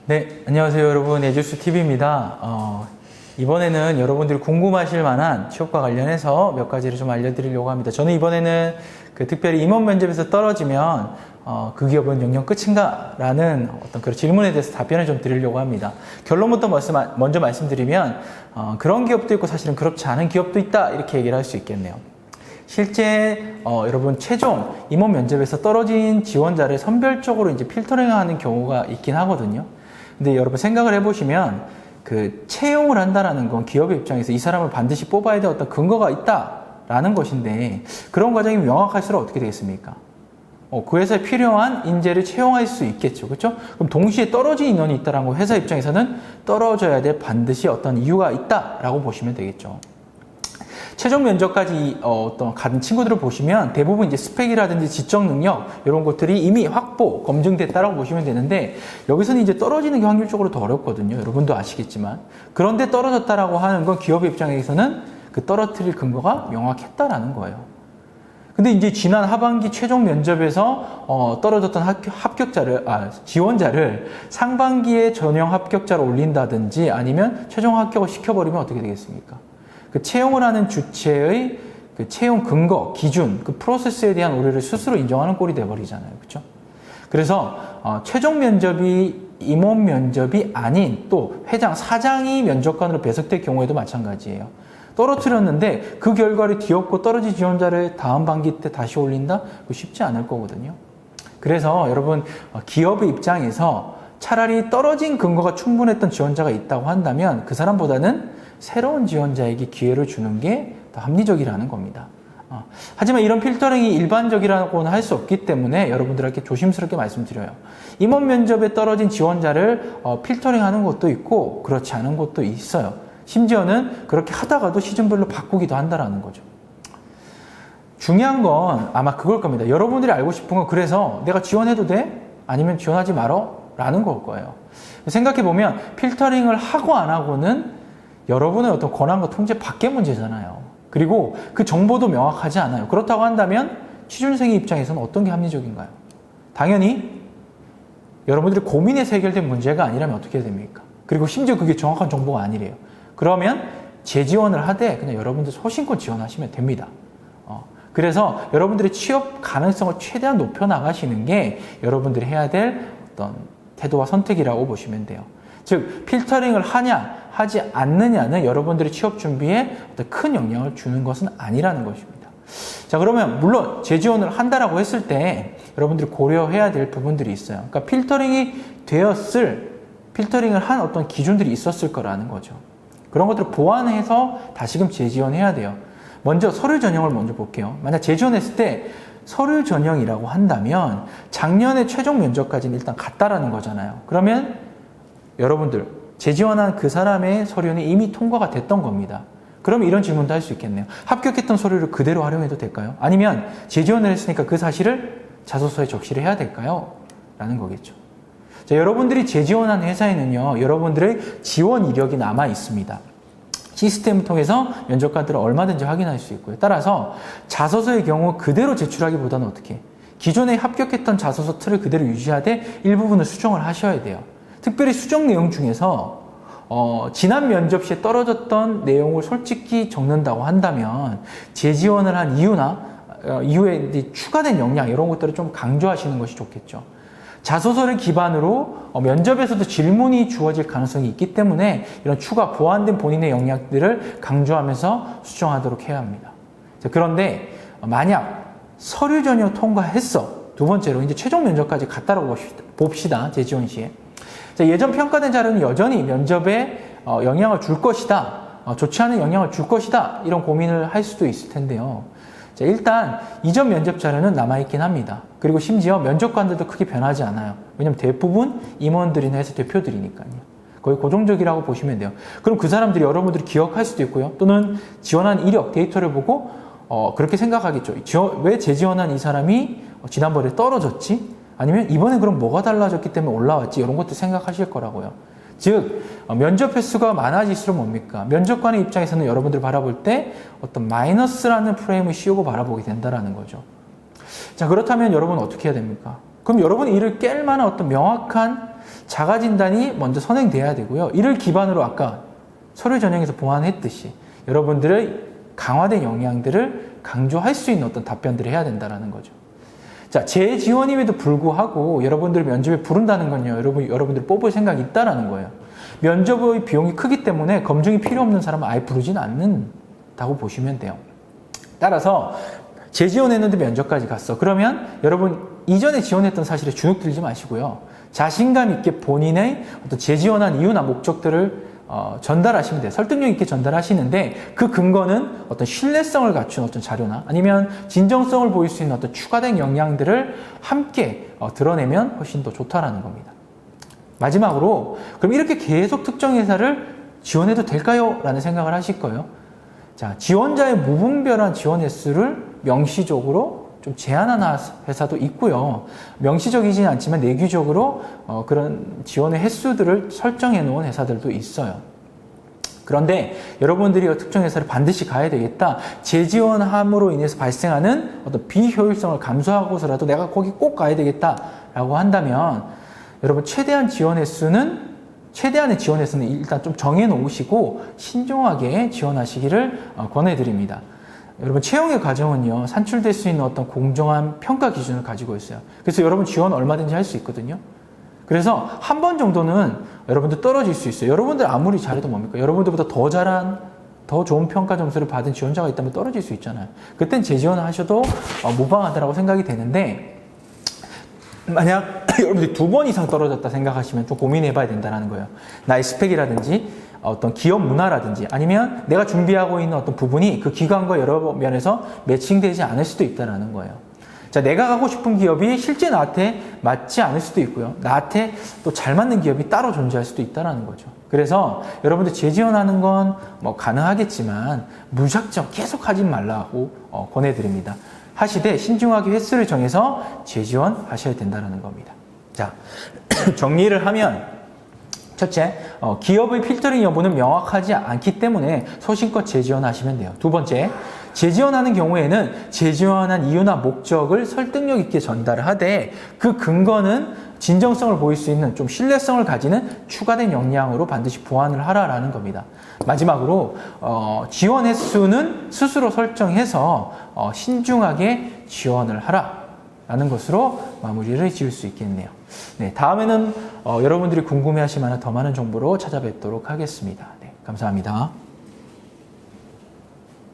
네, 안녕하세요 여러분. 에듀스TV입니다. 이번에는 여러분들이 궁금하실 만한 취업과 관련해서 몇 가지를 좀 알려드리려고 합니다. 저는 이번에는 특별히 임원 면접에서 떨어지면 그 기업은 영영 끝인가? 라는 어떤 그런 질문에 대해서 답변을 좀 드리려고 합니다. 결론부터 먼저 말씀드리면 그런 기업도 있고 사실은 그렇지 않은 기업도 있다, 이렇게 얘기를 할 수 있겠네요. 실제 여러분 최종 임원 면접에서 떨어진 지원자를 선별적으로 이제 필터링하는 경우가 있긴 하거든요. 근데 여러분 생각을 해보시면 채용을 한다라는 건 기업의 입장에서 이 사람을 반드시 뽑아야 될 어떤 근거가 있다라는 것인데, 그런 과정이 명확할수록 어떻게 되겠습니까? 그 회사에 필요한 인재를 채용할 수 있겠죠. 그렇죠? 그럼 동시에 떨어진 인원이 있다라는 거, 회사 입장에서는 떨어져야 될 반드시 어떤 이유가 있다라고 보시면 되겠죠. 최종 면접까지 간 친구들을 보시면 대부분 이제 스펙이라든지 지적 능력 이런 것들이 이미 확보, 검증됐다라고 보시면 되는데, 여기서는 이제 떨어지는 게 확률적으로 더 어렵거든요. 여러분도 아시겠지만. 그런데 떨어졌다라고 하는 건 기업의 입장에서는 떨어뜨릴 근거가 명확했다라는 거예요. 근데 이제 지난 하반기 최종 면접에서 떨어졌던 지원자를 상반기에 전형 합격자로 올린다든지 아니면 최종 합격을 시켜버리면 어떻게 되겠습니까? 채용을 하는 주체의 채용 근거, 기준, 프로세스에 대한 오류를 스스로 인정하는 꼴이 돼버리잖아요. 그렇죠? 그래서 최종 면접이 임원 면접이 아닌 또 회장, 사장이 면접관으로 배석될 경우에도 마찬가지예요. 떨어뜨렸는데 그 결과를 뒤엎고 떨어진 지원자를 다음 반기 때 다시 올린다? 그거 쉽지 않을 거거든요. 그래서 여러분, 기업의 입장에서 차라리 떨어진 근거가 충분했던 지원자가 있다고 한다면 그 사람보다는 새로운 지원자에게 기회를 주는 게 더 합리적이라는 겁니다. 하지만 이런 필터링이 일반적이라고는 할 수 없기 때문에 여러분들에게 조심스럽게 말씀드려요. 임원 면접에 떨어진 지원자를 필터링하는 것도 있고 그렇지 않은 것도 있어요. 심지어는 그렇게 하다가도 시즌별로 바꾸기도 한다는 거죠. 중요한 건 아마 그걸 겁니다. 여러분들이 알고 싶은 건, 그래서 내가 지원해도 돼? 아니면 지원하지 말어? 라는 걸 거예요. 생각해보면 필터링을 하고 안 하고는 여러분의 어떤 권한과 통제 밖의 문제잖아요. 그리고 그 정보도 명확하지 않아요. 그렇다고 한다면 취준생의 입장에서는 어떤 게 합리적인가요? 당연히 여러분들이 고민해서 해결된 문제가 아니라면 어떻게 해야 됩니까? 그리고 심지어 그게 정확한 정보가 아니래요. 그러면 재지원을 하되 그냥 여러분들 소신껏 지원하시면 됩니다. 그래서 여러분들의 취업 가능성을 최대한 높여나가시는 게 여러분들이 해야 될 어떤 태도와 선택이라고 보시면 돼요. 즉, 필터링을 하냐, 하지 않느냐는 여러분들의 취업 준비에 어떤 큰 영향을 주는 것은 아니라는 것입니다. 자, 그러면 물론 재지원을 한다라고 했을 때 여러분들이 고려해야 될 부분들이 있어요. 그러니까 필터링을 한 어떤 기준들이 있었을 거라는 거죠. 그런 것들을 보완해서 다시금 재지원해야 돼요. 먼저 서류 전형을 먼저 볼게요. 만약 재지원했을 때 서류 전형이라고 한다면 작년에 최종 면접까지는 일단 갔다라는 거잖아요. 그러면 여러분들 재지원한 그 사람의 서류는 이미 통과가 됐던 겁니다. 그럼 이런 질문도 할 수 있겠네요. 합격했던 서류를 그대로 활용해도 될까요? 아니면 재지원을 했으니까 그 사실을 자소서에 적시를 해야 될까요? 라는 거겠죠. 자, 여러분들이 재지원한 회사에는요, 여러분들의 지원 이력이 남아 있습니다. 시스템을 통해서 면접관들은 얼마든지 확인할 수 있고요. 따라서 자소서의 경우 그대로 제출하기보다는 어떻게? 기존에 합격했던 자소서 틀을 그대로 유지하되 일부분을 수정을 하셔야 돼요. 특별히 수정 내용 중에서 지난 면접 시에 떨어졌던 내용을 솔직히 적는다고 한다면 재지원을 한 이후에 추가된 역량 이런 것들을 좀 강조하시는 것이 좋겠죠. 자소서를 기반으로 면접에서도 질문이 주어질 가능성이 있기 때문에 이런 추가 보완된 본인의 역량들을 강조하면서 수정하도록 해야 합니다. 자, 그런데 만약 서류 전형 통과했어. 두 번째로 이제 최종 면접까지 갔다라고 봅시다. 재지원 시에. 자, 예전 평가된 자료는 여전히 면접에 영향을 줄 것이다. 좋지 않은 영향을 줄 것이다. 이런 고민을 할 수도 있을 텐데요. 자, 일단 이전 면접 자료는 남아있긴 합니다. 그리고 심지어 면접관들도 크게 변하지 않아요. 왜냐면 대부분 임원들이나 회사 대표들이니까요. 거의 고정적이라고 보시면 돼요. 그럼 그 사람들이 여러분들이 기억할 수도 있고요. 또는 지원한 이력, 데이터를 보고 그렇게 생각하겠죠. 왜 재지원한 이 사람이 지난번에 떨어졌지? 아니면 이번에 그럼 뭐가 달라졌기 때문에 올라왔지? 이런 것도 생각하실 거라고요. 즉, 면접 횟수가 많아질수록 뭡니까? 면접관의 입장에서는 여러분들 바라볼 때 어떤 마이너스라는 프레임을 씌우고 바라보게 된다는 거죠. 자, 그렇다면 여러분은 어떻게 해야 됩니까? 그럼 여러분이 이를 깰 만한 어떤 명확한 자가진단이 먼저 선행돼야 되고요. 이를 기반으로 아까 서류 전형에서 보완했듯이 여러분들의 강화된 역량들을 강조할 수 있는 어떤 답변들을 해야 된다는 거죠. 자, 재지원임에도 불구하고 여러분들 면접에 부른다는 건요, 여러분들 뽑을 생각이 있다라는 거예요. 면접의 비용이 크기 때문에 검증이 필요 없는 사람은 아예 부르지는 않는다고 보시면 돼요. 따라서 재지원했는데 면접까지 갔어. 그러면 여러분 이전에 지원했던 사실에 주눅 들지 마시고요. 자신감 있게 본인의 어떤 재지원한 이유나 목적들을 전달하시면 돼요. 설득력 있게 전달하시는데 그 근거는 어떤 신뢰성을 갖춘 어떤 자료나 아니면 진정성을 보일 수 있는 어떤 추가된 역량들을 함께 드러내면 훨씬 더 좋다라는 겁니다. 마지막으로 그럼 이렇게 계속 특정 회사를 지원해도 될까요? 라는 생각을 하실 거예요. 자, 지원자의 무분별한 지원 횟수를 명시적으로 좀 제한하는 회사도 있고요. 명시적이지는 않지만 내규적으로 그런 지원의 횟수들을 설정해 놓은 회사들도 있어요. 그런데 여러분들이 특정 회사를 반드시 가야 되겠다. 재지원함으로 인해서 발생하는 어떤 비효율성을 감수하고서라도 내가 거기 꼭 가야 되겠다라고 한다면 여러분 최대한의 지원 횟수는 일단 좀 정해 놓으시고 신중하게 지원하시기를 권해드립니다. 여러분 채용의 과정은요, 산출될 수 있는 어떤 공정한 평가 기준을 가지고 있어요. 그래서 여러분 지원 얼마든지 할 수 있거든요. 그래서 한 번 정도는 여러분들 떨어질 수 있어요. 여러분들 아무리 잘해도 뭡니까? 여러분들보다 더 잘한, 더 좋은 평가 점수를 받은 지원자가 있다면 떨어질 수 있잖아요. 그땐 재지원을 하셔도 무방하다라고 생각이 되는데, 만약 여러분들이 2번 이상 떨어졌다 생각하시면 좀 고민해 봐야 된다는 거예요. 나의 스펙이라든지 어떤 기업 문화라든지 아니면 내가 준비하고 있는 어떤 부분이 그 기관과 여러 면에서 매칭되지 않을 수도 있다는 거예요. 자, 내가 가고 싶은 기업이 실제 나한테 맞지 않을 수도 있고요. 나한테 또 잘 맞는 기업이 따로 존재할 수도 있다는 거죠. 그래서 여러분들 재지원하는 건 뭐 가능하겠지만 무작정 계속 하지 말라고 권해드립니다. 하시되 신중하게 횟수를 정해서 재지원하셔야 된다는 겁니다. 자, 정리를 하면 첫째, 기업의 필터링 여부는 명확하지 않기 때문에 소신껏 재지원하시면 돼요. 두 번째, 재지원하는 경우에는 재지원한 이유나 목적을 설득력 있게 전달을 하되 그 근거는 진정성을 보일 수 있는 좀 신뢰성을 가지는 추가된 역량으로 반드시 보완을 하라라는 겁니다. 마지막으로 지원 횟수는 스스로 설정해서 신중하게 지원을 하라라는 것으로 마무리를 지을 수 있겠네요. 네, 다음에는 여러분들이 궁금해하실 만한 더 많은 정보로 찾아뵙도록 하겠습니다. 네, 감사합니다.